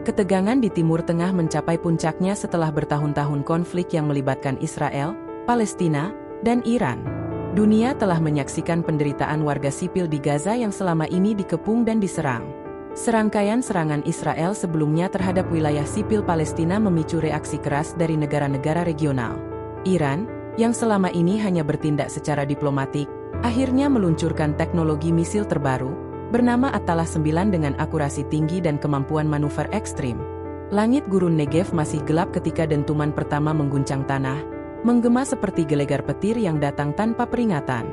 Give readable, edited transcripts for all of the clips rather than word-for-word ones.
Ketegangan di Timur Tengah mencapai puncaknya setelah bertahun-tahun konflik yang melibatkan Israel, Palestina, dan Iran. Dunia telah menyaksikan penderitaan warga sipil di Gaza yang selama ini dikepung dan diserang. Serangkaian serangan Israel sebelumnya terhadap wilayah sipil Palestina memicu reaksi keras dari negara-negara regional. Iran, yang selama ini hanya bertindak secara diplomatik, akhirnya meluncurkan teknologi misil terbaru, bernama Atala 9 dengan akurasi tinggi dan kemampuan manuver ekstrim. Langit gurun Negev masih gelap ketika dentuman pertama mengguncang tanah, menggema seperti gelegar petir yang datang tanpa peringatan.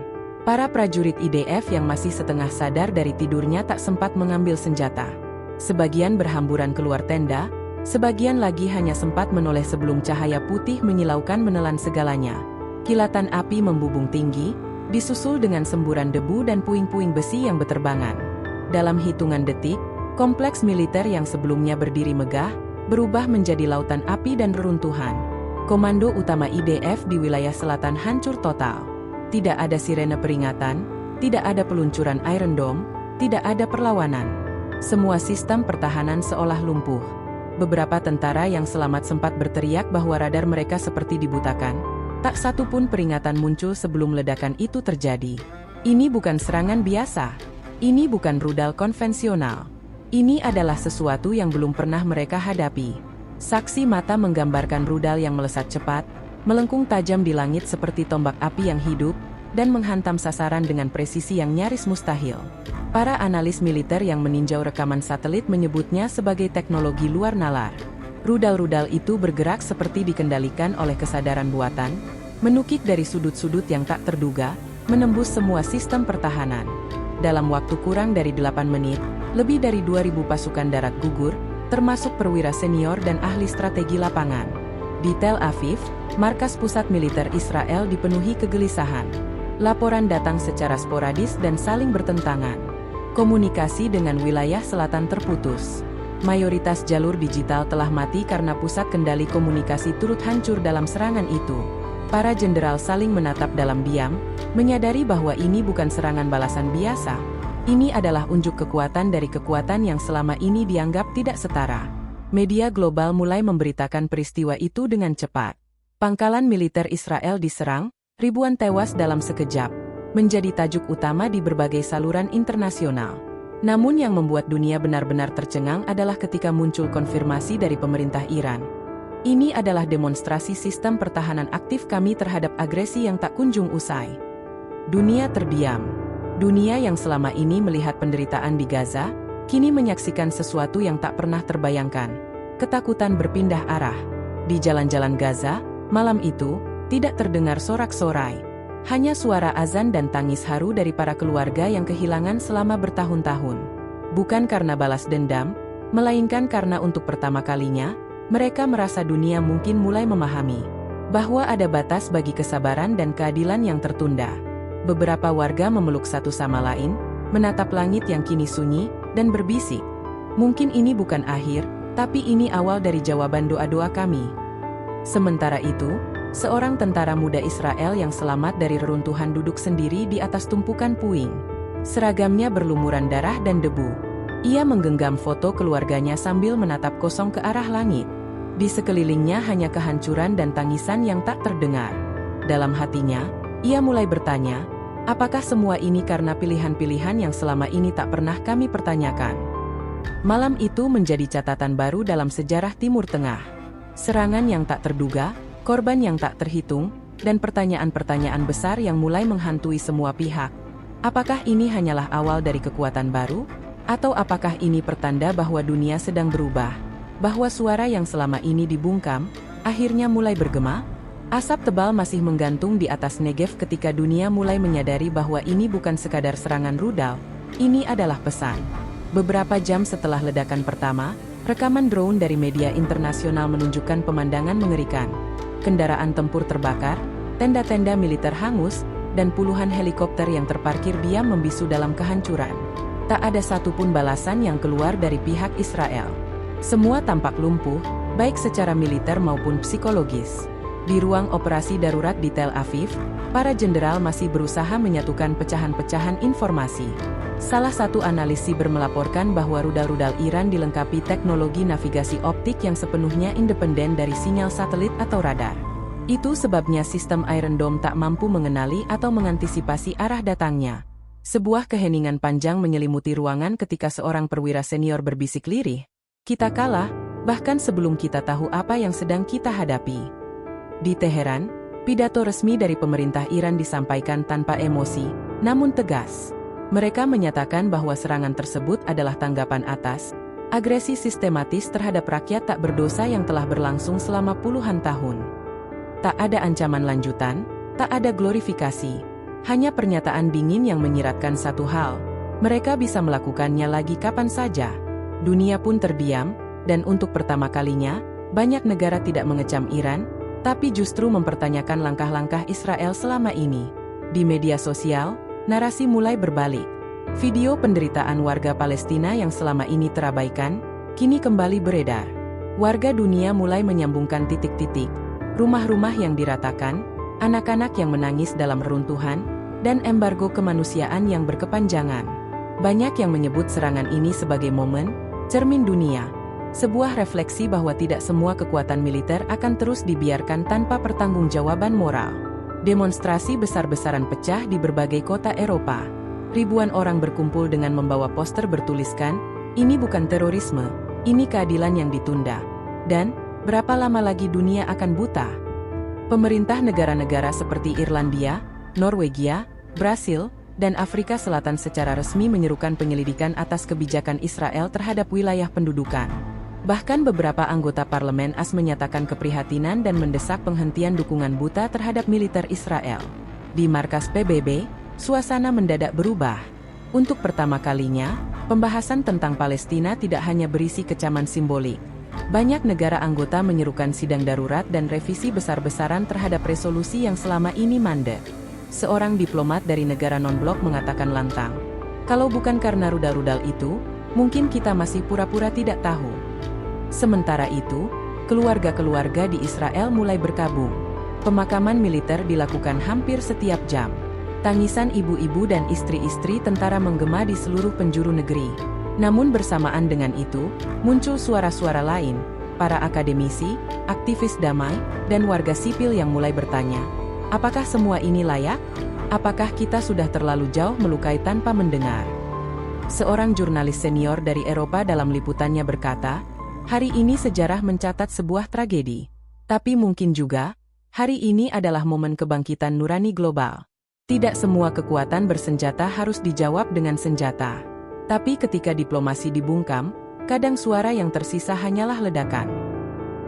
Para prajurit IDF yang masih setengah sadar dari tidurnya tak sempat mengambil senjata. Sebagian berhamburan keluar tenda, sebagian lagi hanya sempat menoleh sebelum cahaya putih menyilaukan menelan segalanya. Kilatan api membubung tinggi, disusul dengan semburan debu dan puing-puing besi yang beterbangan. Dalam hitungan detik, kompleks militer yang sebelumnya berdiri megah, berubah menjadi lautan api dan reruntuhan. Komando utama IDF di wilayah selatan hancur total. Tidak ada sirene peringatan, tidak ada peluncuran Iron Dome, tidak ada perlawanan. Semua sistem pertahanan seolah lumpuh. Beberapa tentara yang selamat sempat berteriak bahwa radar mereka seperti dibutakan. Tak satu pun peringatan muncul sebelum ledakan itu terjadi. Ini bukan serangan biasa. Ini bukan rudal konvensional. Ini adalah sesuatu yang belum pernah mereka hadapi. Saksi mata menggambarkan rudal yang melesat cepat, melengkung tajam di langit seperti tombak api yang hidup, dan menghantam sasaran dengan presisi yang nyaris mustahil. Para analis militer yang meninjau rekaman satelit menyebutnya sebagai teknologi luar nalar. Rudal-rudal itu bergerak seperti dikendalikan oleh kesadaran buatan, menukik dari sudut-sudut yang tak terduga, menembus semua sistem pertahanan. Dalam waktu kurang dari 8 menit, lebih dari 2.000 pasukan darat gugur, termasuk perwira senior dan ahli strategi lapangan. Di Tel Aviv, markas pusat militer Israel dipenuhi kegelisahan. Laporan datang secara sporadis dan saling bertentangan. Komunikasi dengan wilayah selatan terputus. Mayoritas jalur digital telah mati karena pusat kendali komunikasi turut hancur dalam serangan itu. Para jenderal saling menatap dalam diam, menyadari bahwa ini bukan serangan balasan biasa. Ini adalah unjuk kekuatan dari kekuatan yang selama ini dianggap tidak setara. Media global mulai memberitakan peristiwa itu dengan cepat. Pangkalan militer Israel diserang, ribuan tewas dalam sekejap, menjadi tajuk utama di berbagai saluran internasional. Namun yang membuat dunia benar-benar tercengang adalah ketika muncul konfirmasi dari pemerintah Iran. Ini adalah demonstrasi sistem pertahanan aktif kami terhadap agresi yang tak kunjung usai. Dunia terdiam. Dunia yang selama ini melihat penderitaan di Gaza, kini menyaksikan sesuatu yang tak pernah terbayangkan. Ketakutan berpindah arah. Di jalan-jalan Gaza, malam itu, tidak terdengar sorak-sorai. Hanya suara azan dan tangis haru dari para keluarga yang kehilangan selama bertahun-tahun. Bukan karena balas dendam, melainkan karena untuk pertama kalinya, mereka merasa dunia mungkin mulai memahami bahwa ada batas bagi kesabaran dan keadilan yang tertunda. Beberapa warga memeluk satu sama lain, menatap langit yang kini sunyi, dan berbisik. Mungkin ini bukan akhir, tapi ini awal dari jawaban doa-doa kami. Sementara itu, seorang tentara muda Israel yang selamat dari reruntuhan duduk sendiri di atas tumpukan puing. Seragamnya berlumuran darah dan debu. Ia menggenggam foto keluarganya sambil menatap kosong ke arah langit. Di sekelilingnya hanya kehancuran dan tangisan yang tak terdengar. Dalam hatinya, ia mulai bertanya, apakah semua ini karena pilihan-pilihan yang selama ini tak pernah kami pertanyakan? Malam itu menjadi catatan baru dalam sejarah Timur Tengah. Serangan yang tak terduga, korban yang tak terhitung, dan pertanyaan-pertanyaan besar yang mulai menghantui semua pihak. Apakah ini hanyalah awal dari kekuatan baru? Atau apakah ini pertanda bahwa dunia sedang berubah? Bahwa suara yang selama ini dibungkam, akhirnya mulai bergema? Asap tebal masih menggantung di atas Negev ketika dunia mulai menyadari bahwa ini bukan sekadar serangan rudal, ini adalah pesan. Beberapa jam setelah ledakan pertama, rekaman drone dari media internasional menunjukkan pemandangan mengerikan. Kendaraan tempur terbakar, tenda-tenda militer hangus, dan puluhan helikopter yang terparkir diam membisu dalam kehancuran. Tak ada satupun balasan yang keluar dari pihak Israel. Semua tampak lumpuh, baik secara militer maupun psikologis. Di ruang operasi darurat di Tel Aviv, para jenderal masih berusaha menyatukan pecahan-pecahan informasi. Salah satu analis siber melaporkan bahwa rudal-rudal Iran dilengkapi teknologi navigasi optik yang sepenuhnya independen dari sinyal satelit atau radar. Itu sebabnya sistem Iron Dome tak mampu mengenali atau mengantisipasi arah datangnya. Sebuah keheningan panjang menyelimuti ruangan ketika seorang perwira senior berbisik lirih. Kita kalah, bahkan sebelum kita tahu apa yang sedang kita hadapi. Di Teheran, pidato resmi dari pemerintah Iran disampaikan tanpa emosi, namun tegas. Mereka menyatakan bahwa serangan tersebut adalah tanggapan atas agresi sistematis terhadap rakyat tak berdosa yang telah berlangsung selama puluhan tahun. Tak ada ancaman lanjutan, tak ada glorifikasi. Hanya pernyataan dingin yang menyiratkan satu hal. Mereka bisa melakukannya lagi kapan saja. Dunia pun terdiam, dan untuk pertama kalinya, banyak negara tidak mengecam Iran, tapi justru mempertanyakan langkah-langkah Israel selama ini. Di media sosial, narasi mulai berbalik. Video penderitaan warga Palestina yang selama ini terabaikan, kini kembali beredar. Warga dunia mulai menyambungkan titik-titik. Rumah-rumah yang diratakan, anak-anak yang menangis dalam reruntuhan, dan embargo kemanusiaan yang berkepanjangan. Banyak yang menyebut serangan ini sebagai momen cermin dunia. Sebuah refleksi bahwa tidak semua kekuatan militer akan terus dibiarkan tanpa pertanggungjawaban moral. Demonstrasi besar-besaran pecah di berbagai kota Eropa. Ribuan orang berkumpul dengan membawa poster bertuliskan, "Ini bukan terorisme, ini keadilan yang ditunda." Dan, berapa lama lagi dunia akan buta? Pemerintah negara-negara seperti Irlandia, Norwegia, Brasil, dan Afrika Selatan secara resmi menyerukan penyelidikan atas kebijakan Israel terhadap wilayah pendudukan. Bahkan beberapa anggota parlemen AS menyatakan keprihatinan dan mendesak penghentian dukungan buta terhadap militer Israel. Di markas PBB, suasana mendadak berubah. Untuk pertama kalinya, pembahasan tentang Palestina tidak hanya berisi kecaman simbolik. Banyak negara anggota menyerukan sidang darurat dan revisi besar-besaran terhadap resolusi yang selama ini mandek. Seorang diplomat dari negara non-blok mengatakan lantang, "Kalau bukan karena rudal-rudal itu, mungkin kita masih pura-pura tidak tahu." Sementara itu, keluarga-keluarga di Israel mulai berkabung. Pemakaman militer dilakukan hampir setiap jam. Tangisan ibu-ibu dan istri-istri tentara menggema di seluruh penjuru negeri. Namun bersamaan dengan itu, muncul suara-suara lain, para akademisi, aktivis damai, dan warga sipil yang mulai bertanya, apakah semua ini layak? Apakah kita sudah terlalu jauh melukai tanpa mendengar? Seorang jurnalis senior dari Eropa dalam liputannya berkata, hari ini sejarah mencatat sebuah tragedi. Tapi mungkin juga, hari ini adalah momen kebangkitan nurani global. Tidak semua kekuatan bersenjata harus dijawab dengan senjata. Tapi ketika diplomasi dibungkam, kadang suara yang tersisa hanyalah ledakan.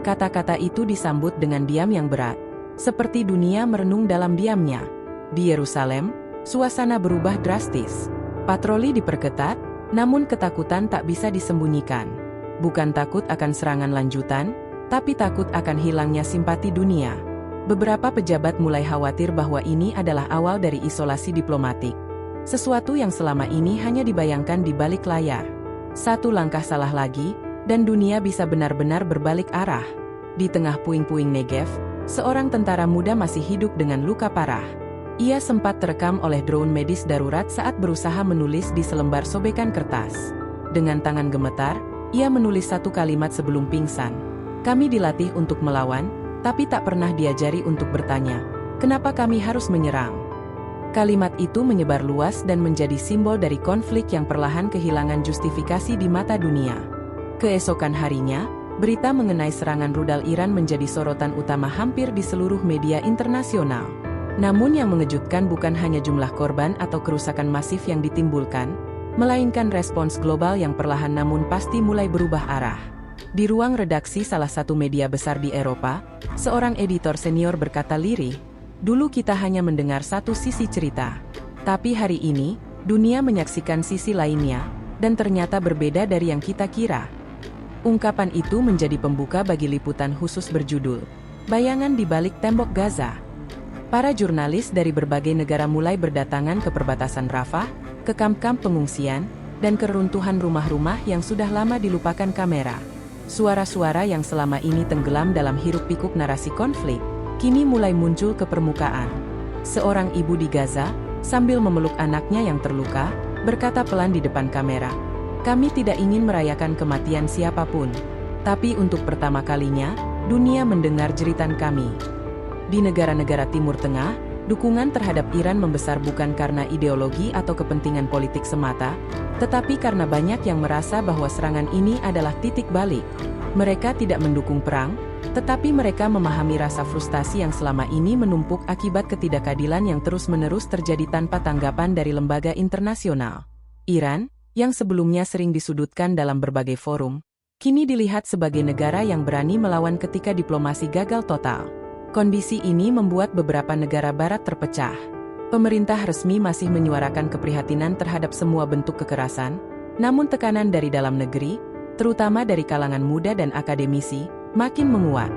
Kata-kata itu disambut dengan diam yang berat, seperti dunia merenung dalam diamnya. Di Yerusalem, suasana berubah drastis. Patroli diperketat, namun ketakutan tak bisa disembunyikan. Bukan takut akan serangan lanjutan, tapi takut akan hilangnya simpati dunia. Beberapa pejabat mulai khawatir bahwa ini adalah awal dari isolasi diplomatik. Sesuatu yang selama ini hanya dibayangkan di balik layar. Satu langkah salah lagi, dan dunia bisa benar-benar berbalik arah. Di tengah puing-puing Negev, seorang tentara muda masih hidup dengan luka parah. Ia sempat terekam oleh drone medis darurat saat berusaha menulis di selembar sobekan kertas. Dengan tangan gemetar, ia menulis satu kalimat sebelum pingsan. Kami dilatih untuk melawan, tapi tak pernah diajari untuk bertanya, kenapa kami harus menyerang? Kalimat itu menyebar luas dan menjadi simbol dari konflik yang perlahan kehilangan justifikasi di mata dunia. Keesokan harinya, berita mengenai serangan rudal Iran menjadi sorotan utama hampir di seluruh media internasional. Namun yang mengejutkan bukan hanya jumlah korban atau kerusakan masif yang ditimbulkan, melainkan respons global yang perlahan namun pasti mulai berubah arah. Di ruang redaksi salah satu media besar di Eropa, seorang editor senior berkata lirih, dulu kita hanya mendengar satu sisi cerita. Tapi hari ini, dunia menyaksikan sisi lainnya, dan ternyata berbeda dari yang kita kira. Ungkapan itu menjadi pembuka bagi liputan khusus berjudul, Bayangan di Balik Tembok Gaza. Para jurnalis dari berbagai negara mulai berdatangan ke perbatasan Rafah, ke kamp-kamp pengungsian, dan keruntuhan rumah-rumah yang sudah lama dilupakan kamera. Suara-suara yang selama ini tenggelam dalam hiruk-pikuk narasi konflik, kini mulai muncul ke permukaan. Seorang ibu di Gaza, sambil memeluk anaknya yang terluka, berkata pelan di depan kamera, "Kami tidak ingin merayakan kematian siapapun. Tapi untuk pertama kalinya, dunia mendengar jeritan kami." Di negara-negara Timur Tengah, dukungan terhadap Iran membesar bukan karena ideologi atau kepentingan politik semata, tetapi karena banyak yang merasa bahwa serangan ini adalah titik balik. Mereka tidak mendukung perang, tetapi mereka memahami rasa frustasi yang selama ini menumpuk akibat ketidakadilan yang terus-menerus terjadi tanpa tanggapan dari lembaga internasional. Iran, yang sebelumnya sering disudutkan dalam berbagai forum, kini dilihat sebagai negara yang berani melawan ketika diplomasi gagal total. Kondisi ini membuat beberapa negara barat terpecah. Pemerintah resmi masih menyuarakan keprihatinan terhadap semua bentuk kekerasan, namun tekanan dari dalam negeri, terutama dari kalangan muda dan akademisi, makin menguat.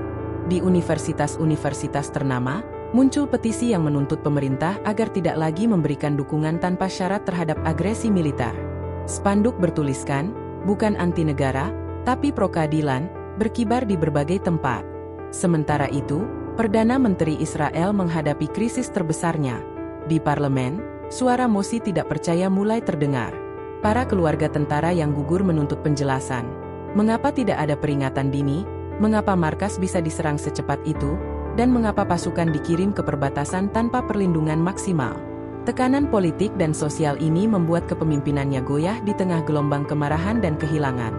Di universitas-universitas ternama, muncul petisi yang menuntut pemerintah agar tidak lagi memberikan dukungan tanpa syarat terhadap agresi militer. Spanduk bertuliskan, "Bukan anti negara, tapi pro-keadilan," berkibar di berbagai tempat. Sementara itu, Perdana Menteri Israel menghadapi krisis terbesarnya. Di parlemen, suara mosi tidak percaya mulai terdengar. Para keluarga tentara yang gugur menuntut penjelasan. Mengapa tidak ada peringatan dini? Mengapa markas bisa diserang secepat itu? Dan mengapa pasukan dikirim ke perbatasan tanpa perlindungan maksimal? Tekanan politik dan sosial ini membuat kepemimpinannya goyah di tengah gelombang kemarahan dan kehilangan.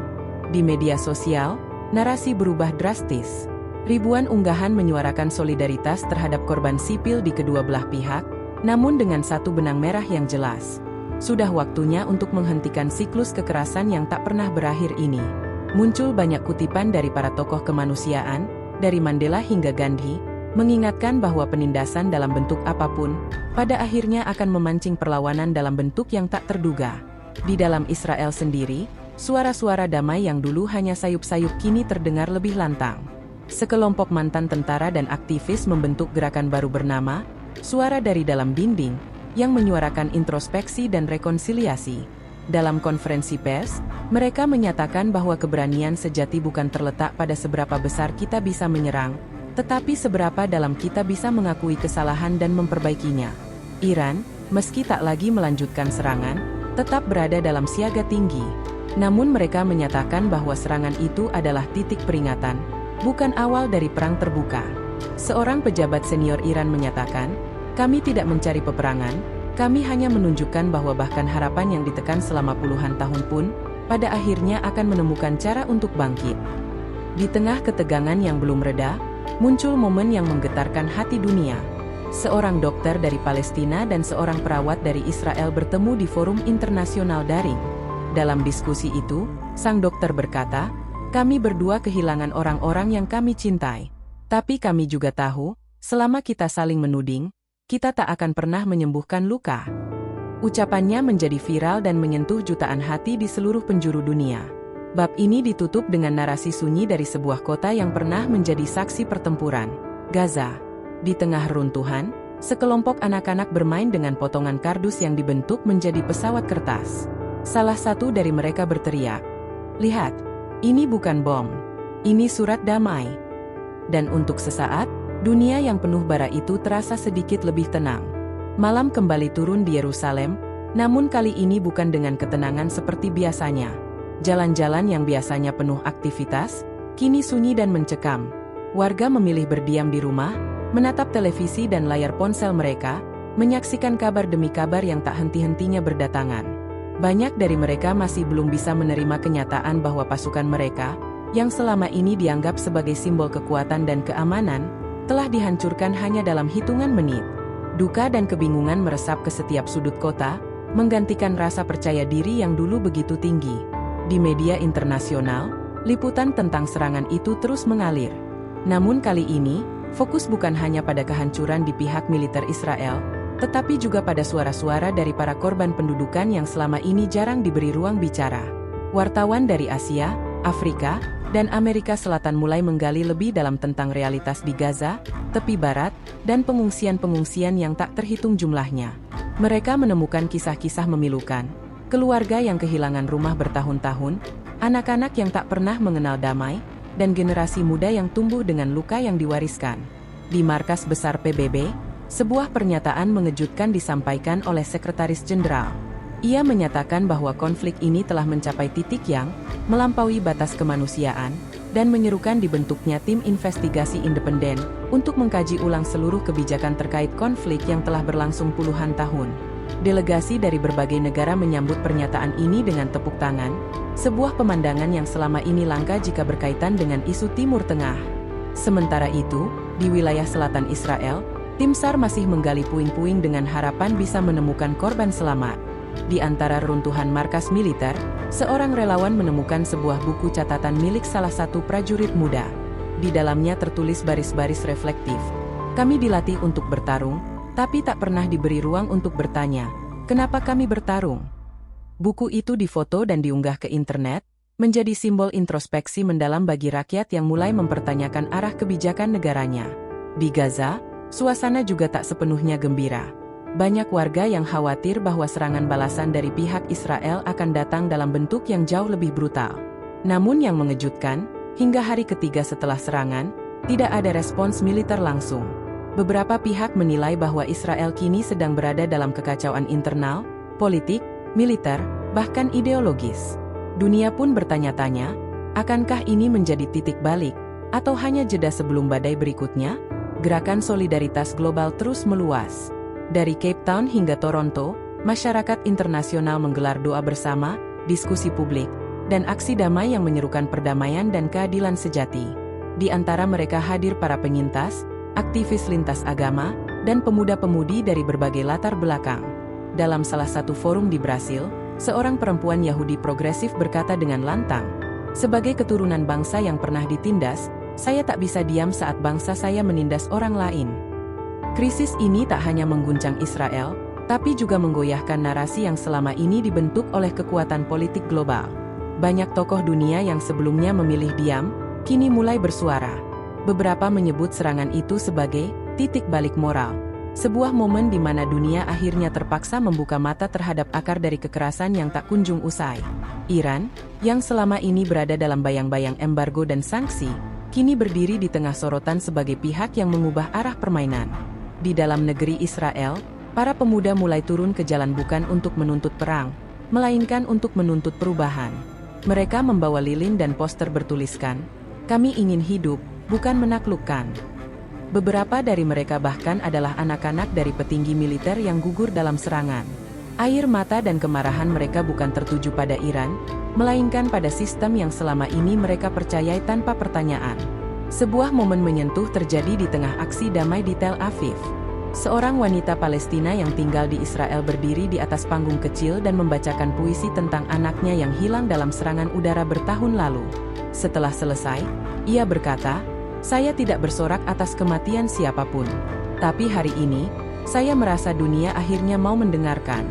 Di media sosial, narasi berubah drastis. Ribuan unggahan menyuarakan solidaritas terhadap korban sipil di kedua belah pihak, namun dengan satu benang merah yang jelas. Sudah waktunya untuk menghentikan siklus kekerasan yang tak pernah berakhir ini. Muncul banyak kutipan dari para tokoh kemanusiaan, dari Mandela hingga Gandhi, mengingatkan bahwa penindasan dalam bentuk apapun, pada akhirnya akan memancing perlawanan dalam bentuk yang tak terduga. Di dalam Israel sendiri, suara-suara damai yang dulu hanya sayup-sayup kini terdengar lebih lantang. Sekelompok mantan tentara dan aktivis membentuk gerakan baru bernama Suara dari Dalam Dinding, yang menyuarakan introspeksi dan rekonsiliasi. Dalam konferensi pers, mereka menyatakan bahwa keberanian sejati bukan terletak pada seberapa besar kita bisa menyerang, tetapi seberapa dalam kita bisa mengakui kesalahan dan memperbaikinya. Iran, meski tak lagi melanjutkan serangan, tetap berada dalam siaga tinggi. Namun mereka menyatakan bahwa serangan itu adalah titik peringatan, bukan awal dari perang terbuka. Seorang pejabat senior Iran menyatakan, "Kami tidak mencari peperangan, kami hanya menunjukkan bahwa bahkan harapan yang ditekan selama puluhan tahun pun, pada akhirnya akan menemukan cara untuk bangkit." Di tengah ketegangan yang belum reda, muncul momen yang menggetarkan hati dunia. Seorang dokter dari Palestina dan seorang perawat dari Israel bertemu di forum internasional daring. Dalam diskusi itu, sang dokter berkata, "Kami berdua kehilangan orang-orang yang kami cintai. Tapi kami juga tahu, selama kita saling menuding, kita tak akan pernah menyembuhkan luka." Ucapannya menjadi viral dan menyentuh jutaan hati di seluruh penjuru dunia. Bab ini ditutup dengan narasi sunyi dari sebuah kota yang pernah menjadi saksi pertempuran, Gaza. Di tengah runtuhan, sekelompok anak-anak bermain dengan potongan kardus yang dibentuk menjadi pesawat kertas. Salah satu dari mereka berteriak, "Lihat, ini bukan bom. Ini surat damai." Dan untuk sesaat, dunia yang penuh bara itu terasa sedikit lebih tenang. Malam kembali turun di Yerusalem, namun kali ini bukan dengan ketenangan seperti biasanya. Jalan-jalan yang biasanya penuh aktivitas, kini sunyi dan mencekam. Warga memilih berdiam di rumah, menatap televisi dan layar ponsel mereka, menyaksikan kabar demi kabar yang tak henti-hentinya berdatangan. Banyak dari mereka masih belum bisa menerima kenyataan bahwa pasukan mereka, yang selama ini dianggap sebagai simbol kekuatan dan keamanan, telah dihancurkan hanya dalam hitungan menit. Duka dan kebingungan meresap ke setiap sudut kota, menggantikan rasa percaya diri yang dulu begitu tinggi. Di media internasional, liputan tentang serangan itu terus mengalir. Namun kali ini, fokus bukan hanya pada kehancuran di pihak militer Israel, tetapi juga pada suara-suara dari para korban pendudukan yang selama ini jarang diberi ruang bicara. Wartawan dari Asia, Afrika, dan Amerika Selatan mulai menggali lebih dalam tentang realitas di Gaza, tepi barat, dan pengungsian-pengungsian yang tak terhitung jumlahnya. Mereka menemukan kisah-kisah memilukan, keluarga yang kehilangan rumah bertahun-tahun, anak-anak yang tak pernah mengenal damai, dan generasi muda yang tumbuh dengan luka yang diwariskan. Di markas besar PBB, sebuah pernyataan mengejutkan disampaikan oleh Sekretaris Jenderal. Ia menyatakan bahwa konflik ini telah mencapai titik yang melampaui batas kemanusiaan dan menyerukan dibentuknya tim investigasi independen untuk mengkaji ulang seluruh kebijakan terkait konflik yang telah berlangsung puluhan tahun. Delegasi dari berbagai negara menyambut pernyataan ini dengan tepuk tangan, sebuah pemandangan yang selama ini langka jika berkaitan dengan isu Timur Tengah. Sementara itu, di wilayah selatan Israel, tim SAR masih menggali puing-puing dengan harapan bisa menemukan korban selamat. Di antara runtuhan markas militer, seorang relawan menemukan sebuah buku catatan milik salah satu prajurit muda. Di dalamnya tertulis baris-baris reflektif. Kami dilatih untuk bertarung, tapi tak pernah diberi ruang untuk bertanya, kenapa kami bertarung? Buku itu difoto dan diunggah ke internet, menjadi simbol introspeksi mendalam bagi rakyat yang mulai mempertanyakan arah kebijakan negaranya. Di Gaza, suasana juga tak sepenuhnya gembira. Banyak warga yang khawatir bahwa serangan balasan dari pihak Israel akan datang dalam bentuk yang jauh lebih brutal. Namun yang mengejutkan, hingga hari ketiga setelah serangan, tidak ada respons militer langsung. Beberapa pihak menilai bahwa Israel kini sedang berada dalam kekacauan internal, politik, militer, bahkan ideologis. Dunia pun bertanya-tanya, akankah ini menjadi titik balik, atau hanya jeda sebelum badai berikutnya? Gerakan solidaritas global terus meluas. Dari Cape Town hingga Toronto, masyarakat internasional menggelar doa bersama, diskusi publik, dan aksi damai yang menyerukan perdamaian dan keadilan sejati. Di antara mereka hadir para penyintas, aktivis lintas agama, dan pemuda-pemudi dari berbagai latar belakang. Dalam salah satu forum di Brasil, seorang perempuan Yahudi progresif berkata dengan lantang, "Sebagai keturunan bangsa yang pernah ditindas, saya tak bisa diam saat bangsa saya menindas orang lain." Krisis ini tak hanya mengguncang Israel, tapi juga menggoyahkan narasi yang selama ini dibentuk oleh kekuatan politik global. Banyak tokoh dunia yang sebelumnya memilih diam, kini mulai bersuara. Beberapa menyebut serangan itu sebagai titik balik moral. Sebuah momen di mana dunia akhirnya terpaksa membuka mata terhadap akar dari kekerasan yang tak kunjung usai. Iran, yang selama ini berada dalam bayang-bayang embargo dan sanksi, kini berdiri di tengah sorotan sebagai pihak yang mengubah arah permainan. Di dalam negeri Israel, para pemuda mulai turun ke jalan bukan untuk menuntut perang, melainkan untuk menuntut perubahan. Mereka membawa lilin dan poster bertuliskan, "Kami ingin hidup, bukan menaklukkan." Beberapa dari mereka bahkan adalah anak-anak dari petinggi militer yang gugur dalam serangan. Air mata dan kemarahan mereka bukan tertuju pada Iran, melainkan pada sistem yang selama ini mereka percayai tanpa pertanyaan. Sebuah momen menyentuh terjadi di tengah aksi damai di Tel Aviv. Seorang wanita Palestina yang tinggal di Israel berdiri di atas panggung kecil dan membacakan puisi tentang anaknya yang hilang dalam serangan udara bertahun lalu. Setelah selesai, ia berkata, "Saya tidak bersorak atas kematian siapapun. Tapi hari ini, saya merasa dunia akhirnya mau mendengarkan."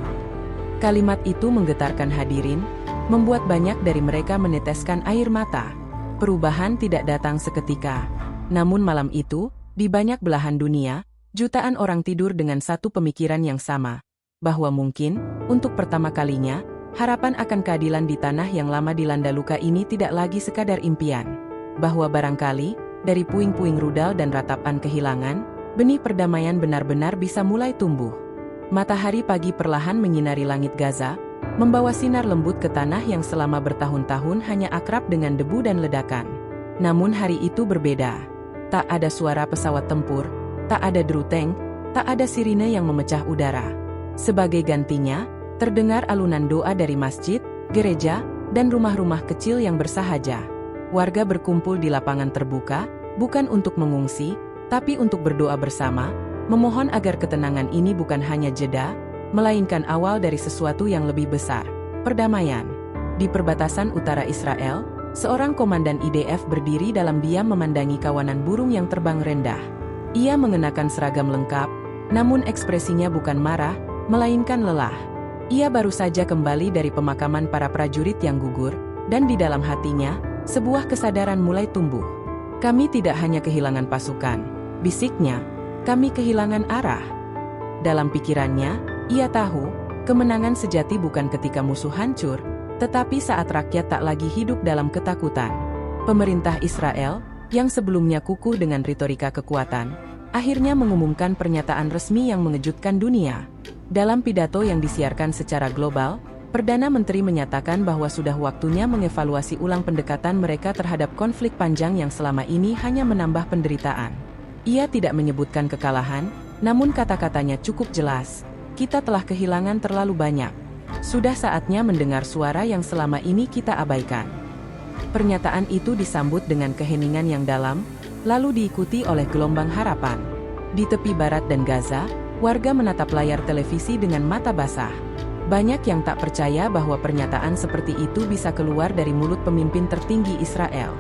Kalimat itu menggetarkan hadirin, membuat banyak dari mereka meneteskan air mata. Perubahan tidak datang seketika. Namun malam itu, di banyak belahan dunia, jutaan orang tidur dengan satu pemikiran yang sama. Bahwa mungkin, untuk pertama kalinya, harapan akan keadilan di tanah yang lama dilanda luka ini tidak lagi sekadar impian. Bahwa barangkali, dari puing-puing rudal dan ratapan kehilangan, benih perdamaian benar-benar bisa mulai tumbuh. Matahari pagi perlahan menyinari langit Gaza, membawa sinar lembut ke tanah yang selama bertahun-tahun hanya akrab dengan debu dan ledakan. Namun hari itu berbeda. Tak ada suara pesawat tempur, tak ada deru tank, tak ada sirine yang memecah udara. Sebagai gantinya, terdengar alunan doa dari masjid, gereja, dan rumah-rumah kecil yang bersahaja. Warga berkumpul di lapangan terbuka, bukan untuk mengungsi, tapi untuk berdoa bersama, memohon agar ketenangan ini bukan hanya jeda, melainkan awal dari sesuatu yang lebih besar, perdamaian. Di perbatasan utara Israel, seorang komandan IDF berdiri dalam diam memandangi kawanan burung yang terbang rendah. Ia mengenakan seragam lengkap, namun ekspresinya bukan marah, melainkan lelah. Ia baru saja kembali dari pemakaman para prajurit yang gugur, dan di dalam hatinya, sebuah kesadaran mulai tumbuh. "Kami tidak hanya kehilangan pasukan," bisiknya, "kami kehilangan arah." Dalam pikirannya, ia tahu, kemenangan sejati bukan ketika musuh hancur, tetapi saat rakyat tak lagi hidup dalam ketakutan. Pemerintah Israel, yang sebelumnya kukuh dengan retorika kekuatan, akhirnya mengumumkan pernyataan resmi yang mengejutkan dunia. Dalam pidato yang disiarkan secara global, Perdana Menteri menyatakan bahwa sudah waktunya mengevaluasi ulang pendekatan mereka terhadap konflik panjang yang selama ini hanya menambah penderitaan. Ia tidak menyebutkan kekalahan, namun kata-katanya cukup jelas. Kita telah kehilangan terlalu banyak. Sudah saatnya mendengar suara yang selama ini kita abaikan. Pernyataan itu disambut dengan keheningan yang dalam, lalu diikuti oleh gelombang harapan. Di tepi barat dan Gaza, warga menatap layar televisi dengan mata basah. Banyak yang tak percaya bahwa pernyataan seperti itu bisa keluar dari mulut pemimpin tertinggi Israel.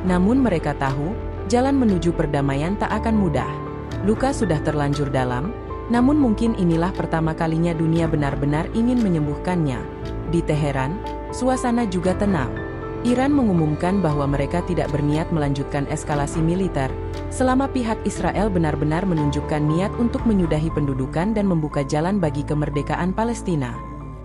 Namun mereka tahu, jalan menuju perdamaian tak akan mudah. Luka sudah terlanjur dalam, namun mungkin inilah pertama kalinya dunia benar-benar ingin menyembuhkannya. Di Teheran, suasana juga tenang. Iran mengumumkan bahwa mereka tidak berniat melanjutkan eskalasi militer, selama pihak Israel benar-benar menunjukkan niat untuk menyudahi pendudukan dan membuka jalan bagi kemerdekaan Palestina.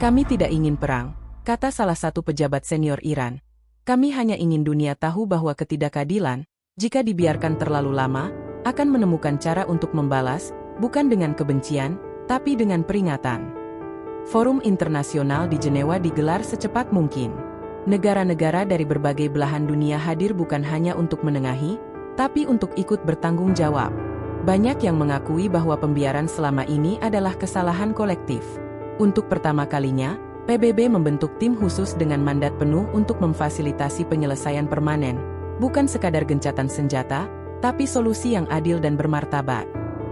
Kami tidak ingin perang, kata salah satu pejabat senior Iran. Kami hanya ingin dunia tahu bahwa ketidakadilan, jika dibiarkan terlalu lama, akan menemukan cara untuk membalas, bukan dengan kebencian, tapi dengan peringatan. Forum internasional di Jenewa digelar secepat mungkin. Negara-negara dari berbagai belahan dunia hadir bukan hanya untuk menengahi, tapi untuk ikut bertanggung jawab. Banyak yang mengakui bahwa pembiaran selama ini adalah kesalahan kolektif. Untuk pertama kalinya, PBB membentuk tim khusus dengan mandat penuh untuk memfasilitasi penyelesaian permanen, bukan sekadar gencatan senjata, tapi solusi yang adil dan bermartabat.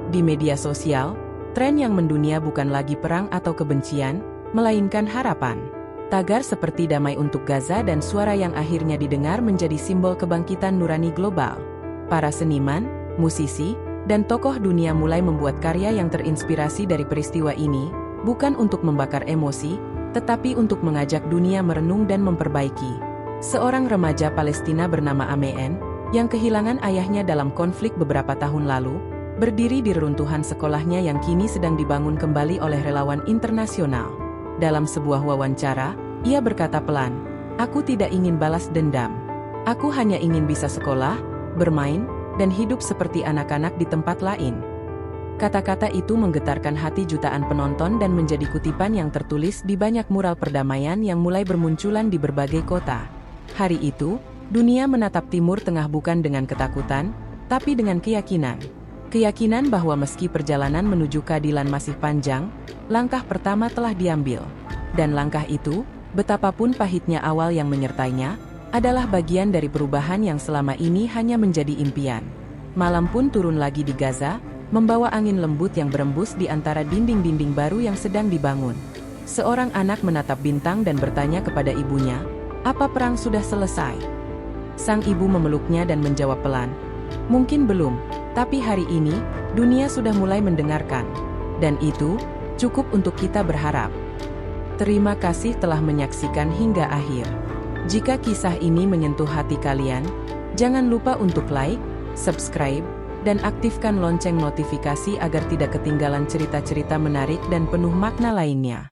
Di media sosial, tren yang mendunia bukan lagi perang atau kebencian, melainkan harapan. Tagar seperti damai untuk Gaza dan suara yang akhirnya didengar menjadi simbol kebangkitan nurani global. Para seniman, musisi, dan tokoh dunia mulai membuat karya yang terinspirasi dari peristiwa ini, bukan untuk membakar emosi, tetapi untuk mengajak dunia merenung dan memperbaiki. Seorang remaja Palestina bernama Amen, yang kehilangan ayahnya dalam konflik beberapa tahun lalu, berdiri di reruntuhan sekolahnya yang kini sedang dibangun kembali oleh relawan internasional. Dalam sebuah wawancara, ia berkata pelan, "Aku tidak ingin balas dendam. Aku hanya ingin bisa sekolah, bermain, dan hidup seperti anak-anak di tempat lain." Kata-kata itu menggetarkan hati jutaan penonton dan menjadi kutipan yang tertulis di banyak mural perdamaian yang mulai bermunculan di berbagai kota. Hari itu, dunia menatap Timur Tengah bukan dengan ketakutan, tapi dengan keyakinan. Keyakinan bahwa meski perjalanan menuju keadilan masih panjang, langkah pertama telah diambil. Dan langkah itu, betapapun pahitnya awal yang menyertainya, adalah bagian dari perubahan yang selama ini hanya menjadi impian. Malam pun turun lagi di Gaza, membawa angin lembut yang berembus di antara dinding-dinding baru yang sedang dibangun. Seorang anak menatap bintang dan bertanya kepada ibunya, "Apa perang sudah selesai?" Sang ibu memeluknya dan menjawab pelan, "Mungkin belum, tapi hari ini, dunia sudah mulai mendengarkan. Dan itu, cukup untuk kita berharap." Terima kasih telah menyaksikan hingga akhir. Jika kisah ini menyentuh hati kalian, jangan lupa untuk like, subscribe, dan aktifkan lonceng notifikasi agar tidak ketinggalan cerita-cerita menarik dan penuh makna lainnya.